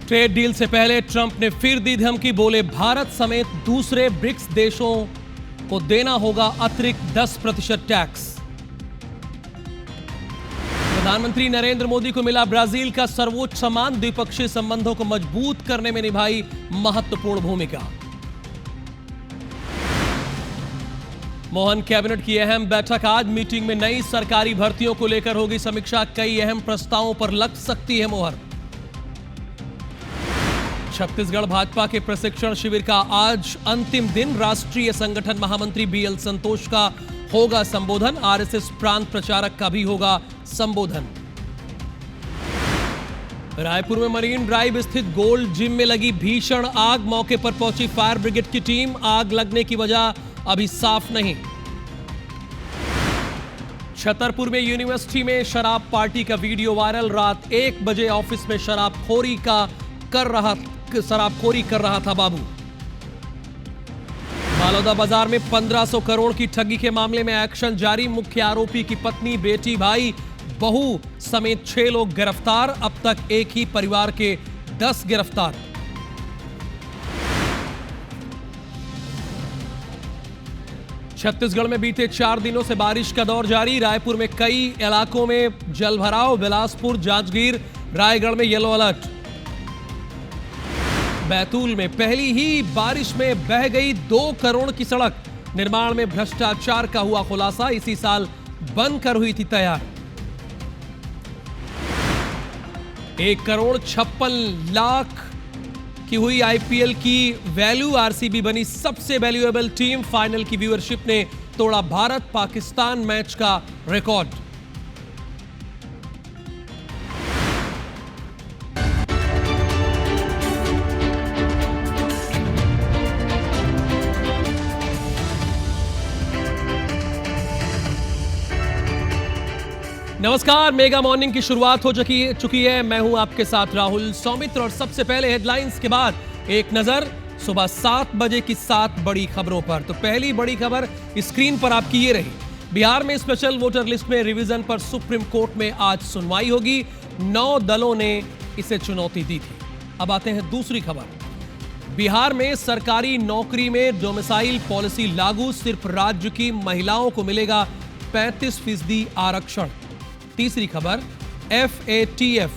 Trade deal से पहले Trump ने फिर दी धमकी, बोले भारत समेत दूसरे ब्रिक्स देशों को देना होगा अतिरिक्त 10% टैक्स। प्रधानमंत्री नरेंद्र मोदी को मिला ब्राजील का सर्वोच्च सम्मान, द्विपक्षीय संबंधों को मजबूत करने में निभाई महत्वपूर्ण भूमिका। मोहन कैबिनेट की अहम बैठक आज, मीटिंग में नई सरकारी भर्तियों को लेकर होगी समीक्षा, कई अहम प्रस्तावों पर लग सकती है मोहर। छत्तीसगढ़ भाजपा के प्रशिक्षण शिविर का आज अंतिम दिन, राष्ट्रीय संगठन महामंत्री बीएल संतोष का होगा संबोधन, आरएसएस प्रांत प्रचारक का भी होगा संबोधन। रायपुर में मरीन ड्राइव स्थित गोल्ड जिम में लगी भीषण आग, मौके पर पहुंची फायर ब्रिगेड की टीम, आग लगने की वजह अभी साफ नहीं। छतरपुर में यूनिवर्सिटी में शराब पार्टी का वीडियो वायरल, रात 1 बजे ऑफिस में शराबखोरी कर रहा था बाबू। बालोदा बाजार में 1500 करोड़ की ठगी के मामले में एक्शन जारी, मुख्य आरोपी की पत्नी, बेटी, भाई, बहू समेत 6 लोग गिरफ्तार, अब तक एक ही परिवार के 10 गिरफ्तार। छत्तीसगढ़ में बीते 4 दिनों से बारिश का दौर जारी, रायपुर में कई इलाकों में जलभराव, बिलासपुर, जांजगीर, रायगढ़ में येलो अलर्ट। बैतूल में पहली ही बारिश में बह गई 2 करोड़ की सड़क, निर्माण में भ्रष्टाचार का हुआ खुलासा, इसी साल बनकर हुई थी तैयार। 1,56,00,000 की हुई आईपीएल की वैल्यू, आरसीबी बनी सबसे वैल्यूएबल टीम, फाइनल की व्यूअरशिप ने तोड़ा भारत पाकिस्तान मैच का रिकॉर्ड। नमस्कार, मेगा मॉर्निंग की शुरुआत हो चुकी है। मैं हूं आपके साथ राहुल सौमित्र और सबसे पहले हेडलाइंस के बाद एक नजर सुबह 7 बजे की 7 बड़ी खबरों पर। तो पहली बड़ी खबर स्क्रीन पर आपकी ये रही, बिहार में स्पेशल वोटर लिस्ट में रिवीजन पर सुप्रीम कोर्ट में आज सुनवाई होगी, 9 दलों ने इसे चुनौती दी थी। अब आते हैं दूसरी खबर, बिहार में सरकारी नौकरी में डोमिसाइल पॉलिसी लागू, सिर्फ राज्य की महिलाओं को मिलेगा 35% आरक्षण। तीसरी खबर, FATF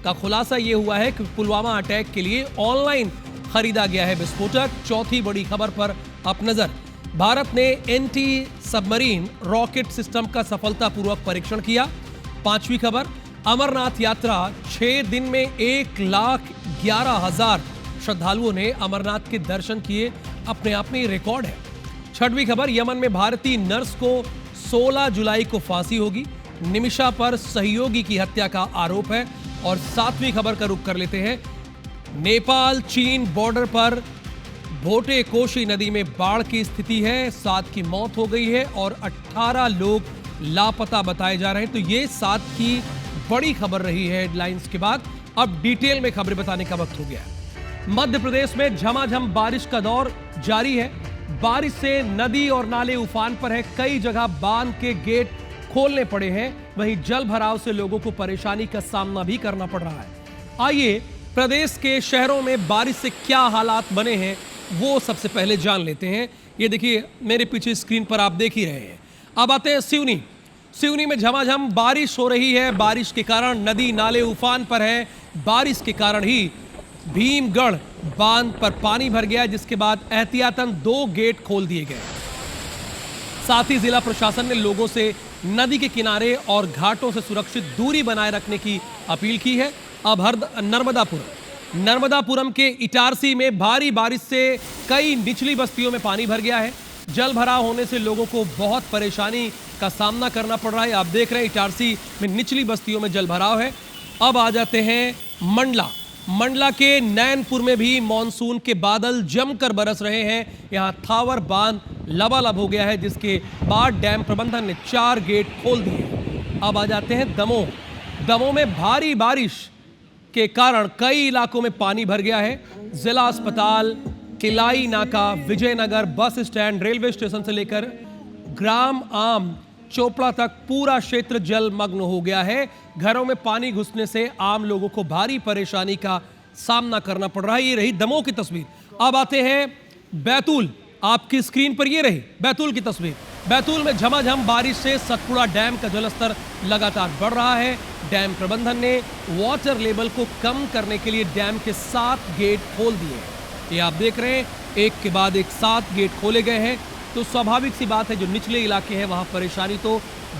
का खुलासा यह हुआ है कि पुलवामा अटैक के लिए ऑनलाइन खरीदा गया है विस्फोटक। चौथी बड़ी खबर पर अब नजर, भारत ने एंटी सबमरीन रॉकेट सिस्टम का सफलतापूर्वक परीक्षण किया। पांचवी खबर, अमरनाथ यात्रा 6 दिन में 1,11,000 श्रद्धालुओं ने अमरनाथ के दर्शन किए, अपने आप में रिकॉर्ड है। छठवीं खबर, यमन में भारतीय नर्स को 16 जुलाई को फांसी होगी, निमिषा पर सहयोगी की हत्या का आरोप है। और 7वीं खबर का रुख कर लेते हैं, नेपाल चीन बॉर्डर पर भोटे कोशी नदी में बाढ़ की स्थिति है, 7 की मौत हो गई है और 18 लोग लापता बताए जा रहे हैं। तो ये 7 की बड़ी खबर रही है हेडलाइंस के बाद। अब डिटेल में खबरें बताने का वक्त हो गया है। मध्य प्रदेश में झमाझम बारिश का दौर जारी है, बारिश से नदी और नाले उफान पर है, कई जगह बांध के गेट खोलने पड़े हैं, वहीं जल भराव से लोगों को परेशानी का सामना भी करना पड़ रहा है। आइए प्रदेश के शहरों में बारिश से क्या हालात बने हैं वो सबसे पहले जान लेते हैं। ये देखिए मेरे पीछे स्क्रीन पर आप देख ही रहे हैं। अब आते हैं सिवनी में झमाझम बारिश हो रही है, बारिश के कारण नदी नाले उफान पर है, बारिश के कारण ही भीमगढ़ बांध पर पानी भर गया, जिसके बाद एहतियातन 2 गेट खोल दिए गए। साथ ही जिला प्रशासन ने लोगों से नदी के किनारे और घाटों से सुरक्षित दूरी बनाए रखने की अपील की है। अब नर्मदापुरम के इटारसी में भारी बारिश से कई निचली बस्तियों में पानी भर गया है, जल भराव होने से लोगों को बहुत परेशानी का सामना करना पड़ रहा है। आप देख रहे हैं इटारसी में निचली बस्तियों में जल भराव है। अब आ जाते हैं मंडला के नैनपुर में भी मॉनसून के बादल जमकर बरस रहे हैं, यहां थावर बांध लबालब हो गया है, जिसके बाद डैम प्रबंधन ने 4 गेट खोल दिए। अब आ जाते हैं दमोह में भारी बारिश के कारण कई इलाकों में पानी भर गया है, जिला अस्पताल, किलाई नाका, Vijayanagar, bus stand, railway station से लेकर ग्राम आम चोपड़ा तक पूरा क्षेत्र जलमग्न हो गया है। घरों में पानी घुसने से आम लोगों को भारी परेशानी का सामना करना पड़ रहा है। ये रही दमोह की तस्वीर। अब आते हैं बैतूल। आपकी स्क्रीन पर ये रही बैतूल की तस्वीर। बैतूल में झमाझम बारिश से सतपुड़ा डैम का जलस्तर लगातार बढ़ रहा है। डैम प्रबंधन ने वाटर लेवल को कम करने के लिए डैम के 7 गेट खोल दिए हैं। ये आप देख रहे हैं, एक के बाद एक 7 गेट खोले गए हैं। तो स्वाभाविक सी बात है, जो निचले इलाके हैं वहां परेशानी तो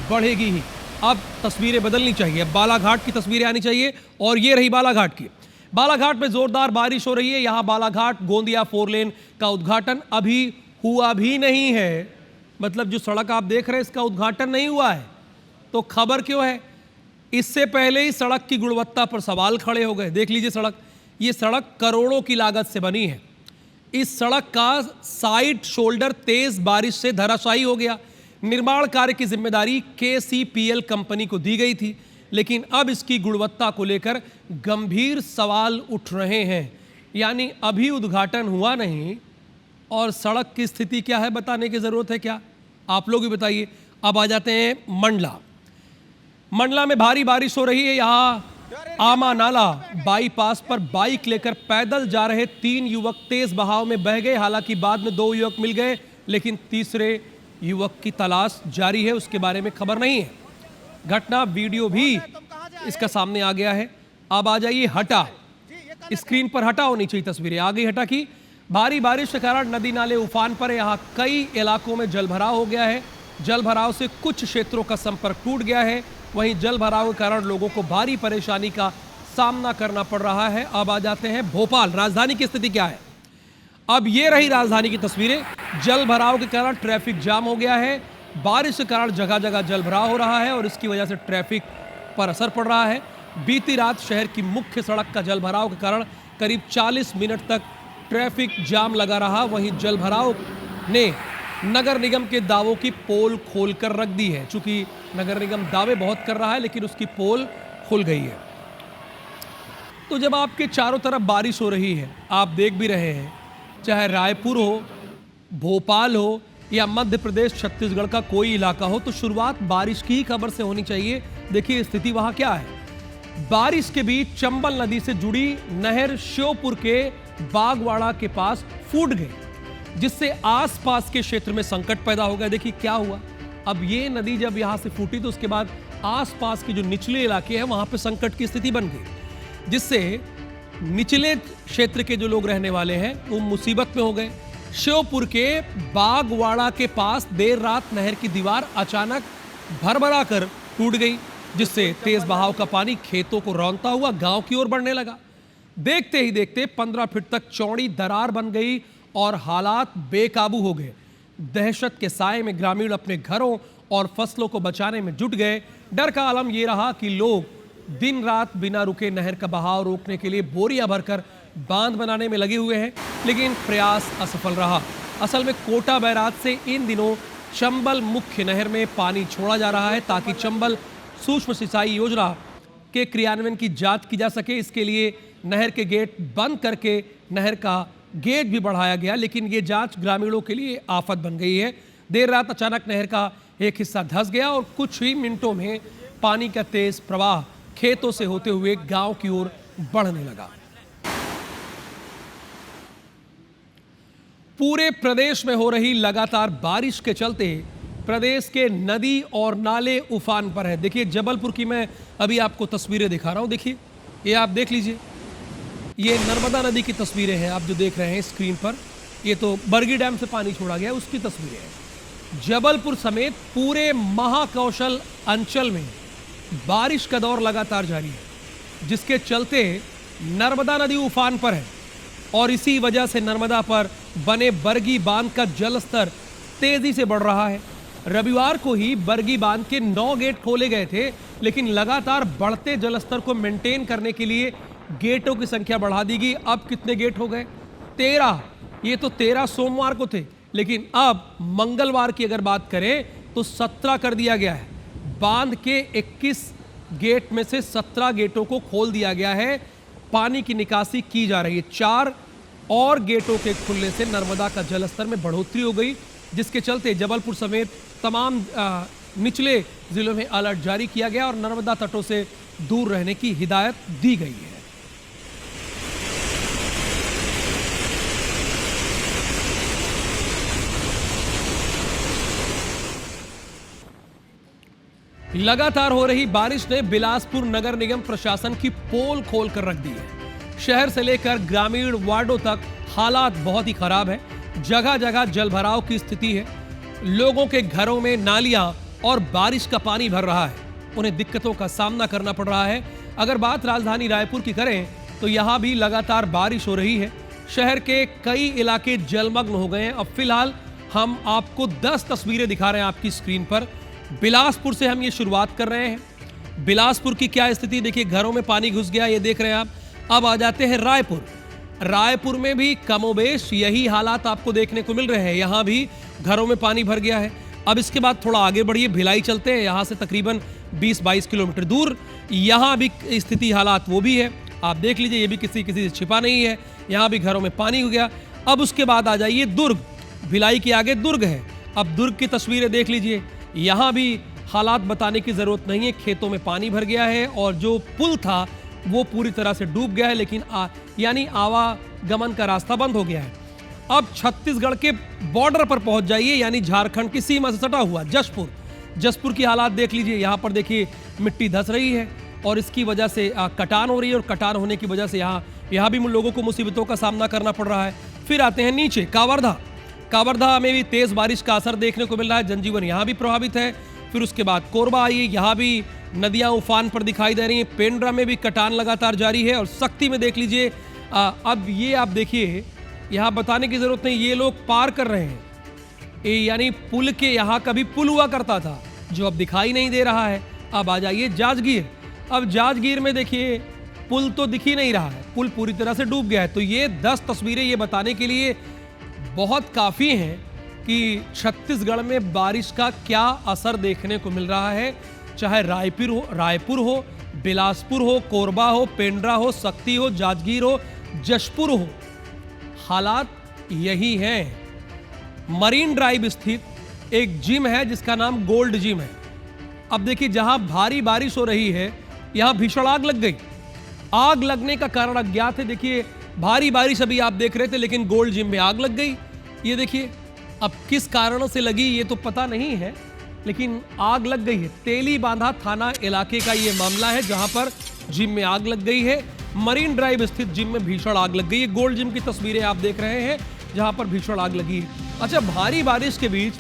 बढ़ेगी ही। अब तस्वीरें बदलनी चाहिए, बालाघाट की तस्वीरें आनी चाहिए। और ये रही बालाघाट की। बालाघाट में जोरदार बारिश हो रही है। यहां बालाघाट गोंदिया 4 लेन का उद्घाटन अभी हुआ भी नहीं है। मतलब जो सड़क आप देख रहे हैं इसका उद्घाटन नहीं हुआ है। तो खबर क्यों है? इससे पहले ही सड़क की गुणवत्ता पर सवाल खड़े हो गए। देख लीजिए सड़क, ये सड़क करोड़ों की लागत से बनी है। इस सड़क का साइड शोल्डर तेज बारिश से धराशायी हो गया। निर्माण कार्य की जिम्मेदारी KCPL कंपनी को दी गई थी, लेकिन अब इसकी गुणवत्ता को लेकर गंभीर सवाल उठ रहे हैं। यानी अभी उद्घाटन हुआ नहीं और सड़क की स्थिति क्या है बताने की जरूरत है क्या? आप लोग भी बताइए। अब आ जाते हैं मंडला। मंडला में भारी बारिश हो रही है। यहाँ आमा नाला बाईपास पर बाइक लेकर पैदल जा रहे 3 युवक तेज बहाव में बह गए। हालांकि बाद में 2 युवक मिल गए, लेकिन तीसरे युवक की तलाश जारी है, उसके बारे में खबर नहीं है। घटना वीडियो भी इसका सामने आ गया है। अब आ जाइए हटा। स्क्रीन पर हटा होनी चाहिए तस्वीरें, आ गई हटा की। भारी बारिश के कारण नदी नाले उफान पर। यहाँ कई इलाकों में जलभराव हो गया है। जलभराव से कुछ क्षेत्रों का संपर्क टूट गया है। वहीं जलभराव के कारण लोगों को भारी परेशानी का सामना करना पड़ रहा है। अब आ जाते हैं भोपाल। राजधानी की स्थिति क्या है? अब ये रही राजधानी की तस्वीरें। जलभराव के कारण ट्रैफिक जाम हो गया है। बारिश के कारण जगह जगह जलभराव हो रहा है और इसकी वजह से ट्रैफिक पर असर पड़ रहा है। बीती रात शहर की मुख्य सड़क का जलभराव के कारण करीब 40 मिनट तक ट्रैफिक जाम लगा रहा। वहीं जलभराव ने नगर निगम के दावों की पोल खोलकर रख दी है। चूंकि नगर निगम दावे बहुत कर रहा है, लेकिन उसकी पोल खुल गई है। तो जब आपके चारों तरफ बारिश हो रही है, आप देख भी रहे हैं, चाहे रायपुर हो, भोपाल हो या मध्य प्रदेश छत्तीसगढ़ का कोई इलाका हो, तो शुरुआत बारिश की ही खबर से होनी चाहिए। देखिए स्थिति वहां क्या है। बारिश के बीच चंबल नदी से जुड़ी नहर श्योपुर के बागवाड़ा के पास फूट गई, जिससे आसपास के क्षेत्र में संकट पैदा हो गया। देखिए क्या हुआ। अब ये नदी जब यहां से फूटी तो उसके बाद आसपास के जो निचले इलाके हैं वहां पे संकट की स्थिति बन गई, जिससे निचले क्षेत्र के जो लोग रहने वाले हैं वो मुसीबत में हो गए। श्योपुर के बागवाड़ा के पास देर रात नहर की दीवार अचानक भरभरा कर टूट गई, जिससे तेज बहाव का पानी खेतों को रौंदता हुआ गांव की ओर बढ़ने लगा। देखते ही देखते 15 फीट तक चौड़ी दरार बन गई और हालात बेकाबू हो गए। दहशत के साए में ग्रामीण अपने घरों और फसलों को बचाने में जुट गए। डर का आलम यह रहा कि लोग दिन रात बिना रुके नहर का बहाव रोकने के लिए बोरियां भरकर बांध बनाने में लगे हुए हैं, लेकिन प्रयास असफल रहा। असल में कोटा बैराज से इन दिनों चंबल मुख्य नहर में पानी छोड़ा जा रहा है, ताकि चंबल सूक्ष्म सिंचाई योजना के क्रियान्वयन की जांच की जा सके। इसके लिए नहर के गेट बंद करके नहर का गेट भी बढ़ाया गया, लेकिन ये जांच ग्रामीणों के लिए आफत बन गई है। देर रात अचानक नहर का एक हिस्सा धंस गया और कुछ ही मिनटों में पानी का तेज प्रवाह खेतों से होते हुए गांव की ओर बढ़ने लगा। पूरे प्रदेश में हो रही लगातार बारिश के चलते प्रदेश के नदी और नाले उफान पर है। देखिए जबलपुर की मैं अभी आपको तस्वीरें दिखा रहा हूं। देखिए ये आप देख लीजिए, ये नर्मदा नदी की तस्वीरें हैं आप जो देख रहे हैं स्क्रीन पर। ये तो बरगी डैम से पानी छोड़ा गया उसकी तस्वीरें हैं। जबलपुर समेत पूरे महाकौशल अंचल में बारिश का दौर लगातार जारी है, जिसके चलते नर्मदा नदी उफान पर है और इसी वजह से नर्मदा पर बने बरगी बांध का जलस्तर तेजी से बढ़ रहा है। रविवार को ही बरगी बांध के 9 गेट खोले गए थे, लेकिन लगातार बढ़ते जलस्तर को मेंटेन करने के लिए गेटों की संख्या बढ़ा दी गई। अब कितने गेट हो गए? 13। ये तो 13 सोमवार को थे, लेकिन अब मंगलवार की अगर बात करें तो 17 कर दिया गया है। बांध के 21 गेट में से 17 गेटों को खोल दिया गया है। पानी की निकासी की जा रही है। 4 और गेटों के खुलने से नर्मदा का जलस्तर में बढ़ोतरी हो गई, जिसके चलते जबलपुर समेत तमाम निचले जिलों में अलर्ट जारी किया गया और नर्मदा तटों से दूर रहने की हिदायत दी गई है। लगातार हो रही बारिश ने बिलासपुर नगर निगम प्रशासन की पोल खोल कर रख दी है। शहर से लेकर ग्रामीण वार्डों तक हालात बहुत ही खराब है। जगह जगह जलभराव की स्थिति है। लोगों के घरों में नालियां और बारिश का पानी भर रहा है। उन्हें दिक्कतों का सामना करना पड़ रहा है। अगर बात राजधानी रायपुर की करें तो यहां भी लगातार बारिश हो रही है। शहर के कई इलाके जलमग्न हो गए हैं। अब फिलहाल हम आपको 10 तस्वीरें दिखा रहे हैं आपकी स्क्रीन पर। बिलासपुर से हम ये शुरुआत कर रहे हैं। बिलासपुर की क्या स्थिति देखिए, घरों में पानी घुस गया, ये देख रहे हैं आप। अब आ जाते हैं रायपुर। रायपुर में भी कमोबेश यही हालात आपको देखने को मिल रहे हैं। यहाँ भी घरों में पानी भर गया है। अब इसके बाद थोड़ा आगे बढ़िए, भिलाई चलते हैं। यहाँ से तकरीबन 20-22 किलोमीटर दूर यहाँ भी स्थिति हालात वो भी है। आप देख लीजिए, ये भी किसी से छिपा नहीं है। यहाँ भी घरों में पानी हो गया। अब उसके बाद आ जाइए दुर्ग। भिलाई के आगे दुर्ग है। अब दुर्ग की तस्वीरें देख लीजिए। यहाँ भी हालात बताने की जरूरत नहीं है। खेतों में पानी भर गया है और जो पुल था वो पूरी तरह से डूब गया है, लेकिन यानी आवागमन का रास्ता बंद हो गया है। अब छत्तीसगढ़ के बॉर्डर पर पहुंच जाइए, यानी झारखंड की सीमा से सटा हुआ जसपुर की हालात देख लीजिए। यहाँ पर देखिए मिट्टी धंस रही है और इसकी वजह से कटान हो रही है, और कटान होने की वजह से यहाँ भी लोगों को मुसीबतों का सामना करना पड़ रहा है। फिर आते हैं नीचे कावरधा में भी तेज बारिश का असर देखने को मिल रहा है। जनजीवन यहाँ भी प्रभावित है। फिर उसके बाद कोरबा आइए, यहाँ भी नदियां उफान पर दिखाई दे रही हैं। पेंड्रा में भी कटान लगातार जारी है। और सक्ती में देख लीजिए, अब ये आप देखिए, यहाँ बताने की जरूरत नहीं, ये लोग पार कर रहे हैं। यानी पुल के यहाँ कभी पुल हुआ करता था जो अब दिखाई नहीं दे रहा है। अब आ जाइए जांजगीर। अब जांजगीर में देखिए पुल तो दिख ही नहीं रहा है, पुल पूरी तरह से डूब गया है। तो ये 10 तस्वीरें ये बताने के लिए बहुत काफ़ी हैं कि छत्तीसगढ़ में बारिश का क्या असर देखने को मिल रहा है। चाहे रायपुर हो, बिलासपुर हो, कोरबा हो, पेंड्रा हो, सक्ती हो, जांजगीर हो, जशपुर हो, हालात यही हैं। मरीन ड्राइव स्थित एक जिम है जिसका नाम गोल्ड जिम है। अब देखिए, जहां भारी बारिश हो रही है यहां भीषण आग लग गई। आग लगने का कारण अज्ञात है। देखिए, भारी बारिश अभी आप देख रहे थे, लेकिन गोल्ड जिम में आग लग गई। ये देखिए, अब किस कारणों से लगी ये तो पता नहीं है, लेकिन आग लग गई है। तेली बांधा थाना इलाके का ये मामला है, जहां पर जिम में आग लग गई है। मरीन ड्राइव स्थित जिम में भीषण आग लग गई है। गोल्ड जिम की तस्वीरें आप देख रहे हैं, जहां पर भीषण आग लगी है। अच्छा, भारी बारिश के बीच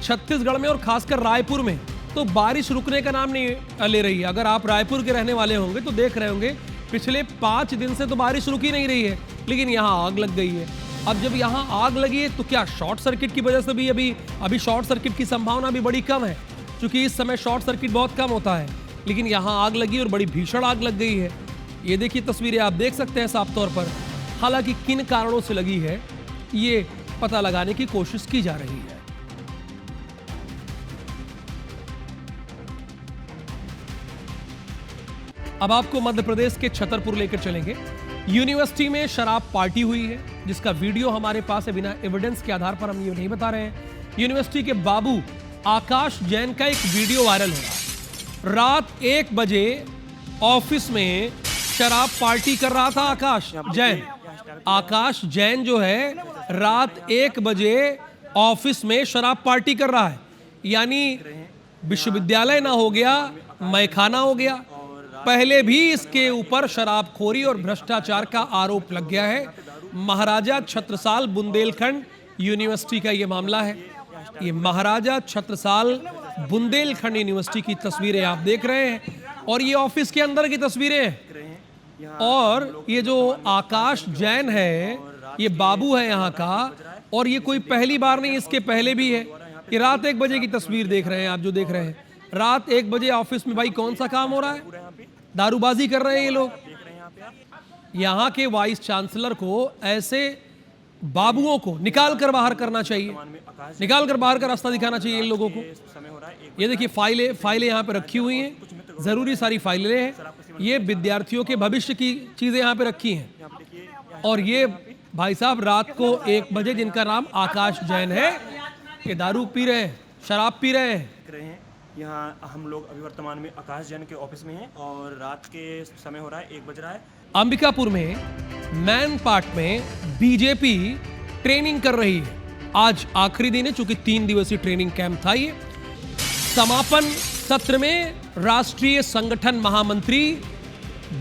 छत्तीसगढ़ में और खासकर रायपुर में तो बारिश रुकने का नाम नहीं ले रही है। अगर आप रायपुर के रहने वाले होंगे तो देख रहे होंगे, पिछले 5 दिन से तो बारिश रुकी नहीं रही है, लेकिन यहाँ आग लग गई है। अब जब यहाँ आग लगी है तो क्या शॉर्ट सर्किट की वजह से भी अभी शॉर्ट सर्किट की संभावना भी बड़ी कम है, क्योंकि इस समय शॉर्ट सर्किट बहुत कम होता है। लेकिन यहाँ आग लगी और बड़ी भीषण आग लग गई है। ये देखिए तस्वीरें आप देख सकते हैं साफ तौर पर। हालांकि किन कारणों से लगी है ये पता लगाने की कोशिश की जा रही है। अब आपको मध्य प्रदेश के छतरपुर लेकर चलेंगे। यूनिवर्सिटी में शराब पार्टी हुई है, जिसका वीडियो हमारे पास है। बिना एविडेंस के आधार पर हम ये नहीं बता रहे हैं। यूनिवर्सिटी के बाबू आकाश जैन का एक वीडियो वायरल हो रहा है। रात 1 बजे ऑफिस में शराब पार्टी कर रहा था आकाश जैन जो है, रात 1 बजे ऑफिस में शराब पार्टी कर रहा है। यानी विश्वविद्यालय ना हो गया, मैखाना हो गया। पहले भी इसके ऊपर शराबखोरी और भ्रष्टाचार का आरोप लग गया है। महाराजा छत्रसाल बुंदेलखंड यूनिवर्सिटी का ये मामला है। ये महाराजा छत्रसाल बुंदेलखंड यूनिवर्सिटी की तस्वीरें आप देख रहे हैं, और ये ऑफिस के अंदर की तस्वीरें हैं। और ये जो आकाश जैन है, ये बाबू है यहाँ का, और ये कोई पहली बार नहीं, इसके पहले भी है। ये रात 1 बजे की तस्वीर देख रहे हैं आप, जो देख रहे हैं रात 1 बजे ऑफिस में। भाई कौन सा काम हो रहा है? दारूबाजी कर रहे हैं ये लोग। यहाँ के वाइस चांसलर को ऐसे बाबुओं को निकाल कर बाहर करना चाहिए, निकाल कर बाहर का रास्ता दिखाना चाहिए इन लोगों को। ये देखिए फाइलें यहाँ पे रखी हुई हैं, जरूरी सारी फाइलें हैं। ये विद्यार्थियों के भविष्य की चीजें यहाँ पे रखी हैं। और ये भाई साहब रात को 1 बजे, जिनका नाम आकाश जैन है, ये दारू पी रहे हैं, शराब पी रहे हैं। यहाँ हम लोग अभी वर्तमान में आकाश जैन के ऑफिस में हैं और रात के समय हो रहा है, 1 बज रहा है। अंबिकापुर में मैन पार्ट में बीजेपी ट्रेनिंग कर रही है। आज आखिरी दिन है, चूंकि 3 दिवसीय ट्रेनिंग कैंप था। ये समापन सत्र में राष्ट्रीय संगठन महामंत्री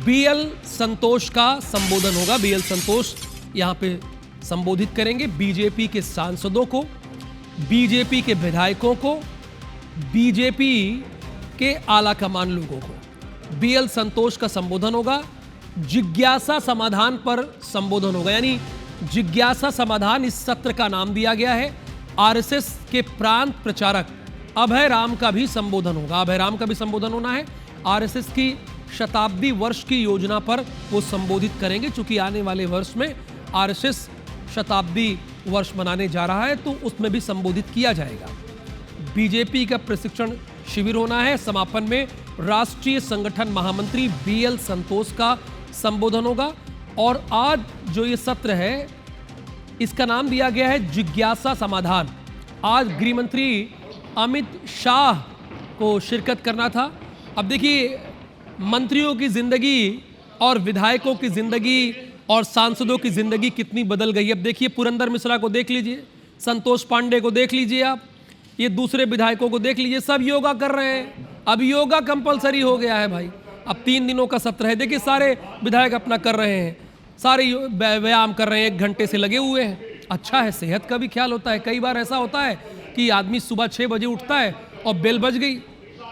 बीएल संतोष का संबोधन होगा। बीएल संतोष यहां पे संबोधित करेंगे बीजेपी के सांसदों को, बीजेपी के विधायकों को, बीजेपी के आला कमान लोगों को। बीएल संतोष का संबोधन होगा। जिज्ञासा समाधान पर संबोधन होगा, यानी जिज्ञासा समाधान इस सत्र का नाम दिया गया है। आरएसएस के प्रांत प्रचारक अभय राम का भी संबोधन होगा। अभय राम का भी संबोधन होना है। आरएसएस की शताब्दी वर्ष की योजना पर वो संबोधित करेंगे, चूंकि आने वाले वर्ष में आरएसएस शताब्दी वर्ष मनाने जा रहा है, तो उसमें भी संबोधित किया जाएगा। बीजेपी का प्रशिक्षण शिविर होना है। समापन में राष्ट्रीय संगठन महामंत्री बीएल संतोष का संबोधन होगा। और आज जो ये सत्र है, इसका नाम दिया गया है जिज्ञासा समाधान। आज गृह मंत्री अमित शाह को शिरकत करना था। अब देखिए, मंत्रियों की जिंदगी और विधायकों की जिंदगी और सांसदों की जिंदगी कितनी बदल गई। अब देखिए, पुरंदर मिश्रा को देख लीजिए, संतोष पांडे को देख लीजिए, आप ये दूसरे विधायकों को देख लीजिए, सब योगा कर रहे हैं। अब योगा कंपलसरी हो गया है भाई। अब 3 दिनों का सत्र है। देखिए, सारे विधायक अपना कर रहे हैं, सारे व्यायाम कर रहे हैं, 1 घंटे से लगे हुए हैं। अच्छा है, सेहत का भी ख्याल होता है। कई बार ऐसा होता है कि आदमी सुबह 6 बजे उठता है और बेल बज गई,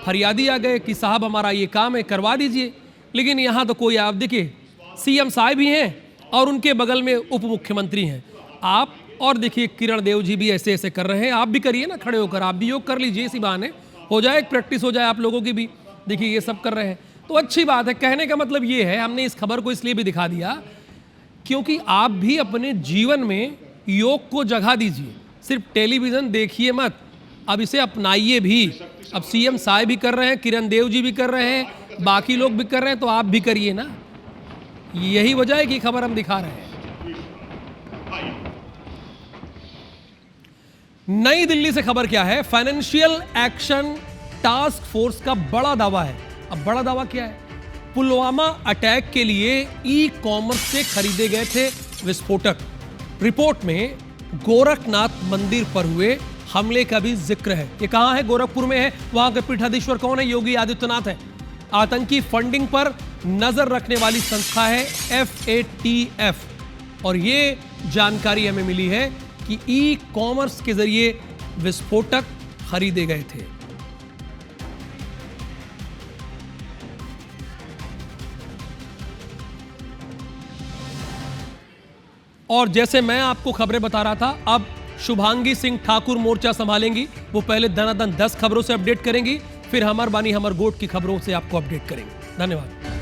फरियादी आ गए कि साहब हमारा ये काम है, करवा दीजिए। लेकिन यहाँ तो कोई, आप देखिए, सीएम साहब भी हैं और उनके बगल में उप मुख्यमंत्री हैं आप, और देखिए किरण देव जी भी ऐसे ऐसे कर रहे हैं। आप भी करिए ना, खड़े होकर आप भी योग कर लीजिए, इसी बहाने हो जाए, एक प्रैक्टिस हो जाए आप लोगों की भी। देखिए ये सब कर रहे हैं तो अच्छी बात है। कहने का मतलब ये है, हमने इस खबर को इसलिए भी दिखा दिया क्योंकि आप भी अपने जीवन में योग को जगह दीजिए। सिर्फ टेलीविज़न देखिए मत, अब इसे अपनाइए भी। अब सीएम साहब भी कर रहे हैं, किरण देव जी भी कर रहे हैं, बाकी लोग भी कर रहे हैं, तो आप भी करिए ना। यही वजह है कि खबर हम दिखा रहे हैं। नई दिल्ली से खबर क्या है? फाइनेंशियल एक्शन टास्क फोर्स का बड़ा दावा है। अब बड़ा दावा क्या है? पुलवामा अटैक के लिए ई कॉमर्स से खरीदे गए थे विस्फोटक। रिपोर्ट में गोरखनाथ मंदिर पर हुए हमले का भी जिक्र है। ये कहां है? गोरखपुर में है। वहां के पीठाधीश्वर कौन है? योगी आदित्यनाथ है। आतंकी फंडिंग पर नजर रखने वाली संस्था है FATF। और ये जानकारी हमें मिली है कि ई कॉमर्स के जरिए विस्फोटक खरीदे गए थे। और जैसे मैं आपको खबरें बता रहा था, अब शुभांगी सिंह ठाकुर मोर्चा संभालेंगी। वो पहले दनादन 10 खबरों से अपडेट करेंगी, फिर हमर बानी हमर गोट की खबरों से आपको अपडेट करेंगे। धन्यवाद।